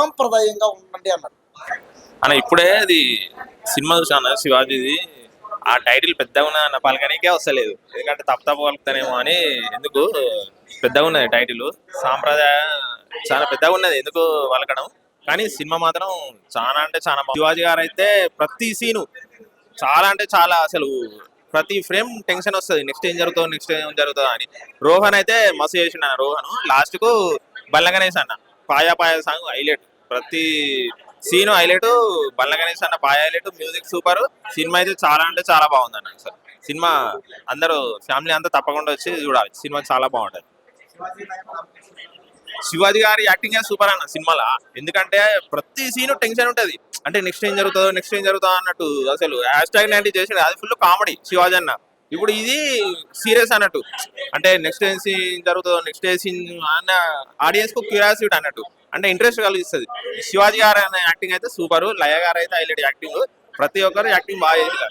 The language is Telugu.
సాంప్రదాయంగా ఉండండి అన్నాడు. అన్న ఇప్పుడే అది సినిమా చూసాను శివాజీది. ఆ టైటిల్ పెద్దగా ఉన్న పలకనికే వస్తలేదు, ఎందుకంటే తప్పు పలుకుతానేమో అని. ఎందుకు పెద్దగా ఉన్నది టైటిల్, సాంప్రదాయ చాలా పెద్దగా ఉన్నది ఎందుకు పలకడం. కానీ సినిమా మాత్రం చాలా అంటే చాలా శివాజీ గారు అయితే ప్రతి సీను చాలా అంటే చాలా, అసలు ప్రతి ఫ్రేమ్ టెన్షన్ వస్తుంది, నెక్స్ట్ ఏం జరుగుతుందో నెక్స్ట్ ఏం జరుగుతుందో అని. రోహన్ అయితే మస్తు చేసిండు అన్న. రోహన్ లాస్ట్ కు బల్ల గణేష్ అన్న పాయా పాయా సాంగ్ హైలైట్, ప్రతి సీన్ హైలైట్. బల్ల గణేష్ అన్న పాయ హైలైట్, మ్యూజిక్ సూపర్. సినిమా అయితే చాలా అంటే చాలా బాగుంది అన్న. అసలు సినిమా అందరూ ఫ్యామిలీ అంతా తప్పకుండా వచ్చి చూడాలి, సినిమా చాలా బాగుంటది. శివాజీ గారి యాక్టింగ్ సూపర్ అన్న సినిమాలో, ఎందుకంటే ప్రతి సీన్ టెన్షన్ ఉంటది, అంటే నెక్స్ట్ ఏం జరుగుతుందో నెక్స్ట్ ఏం జరుగుతుందో అన్నట్టు. అసలు హ్యాష్ ట్యాగ్ లాంటి చేసాడు, అది ఫుల్ కామెడీ శివాజీ అన్న. ఇప్పుడు ఇది సీరియస్ అన్నట్టు, అంటే నెక్స్ట్ ఏం సీన్ జరుగుతుందో నెక్స్ట్ ఏ సీన్ అన్న ఆడియన్స్ కు క్యూరియాసిటీ అన్నట్టు, అంటే ఇంట్రెస్ట్ కలిగిస్తుంది. శివాజీ గారు అనే యాక్టింగ్ అయితే సూపర్. లయ గారు అయితే హైలైట్ యాక్టింగ్, ప్రతి ఒక్కరు యాక్టింగ్ బాగా చేశారు.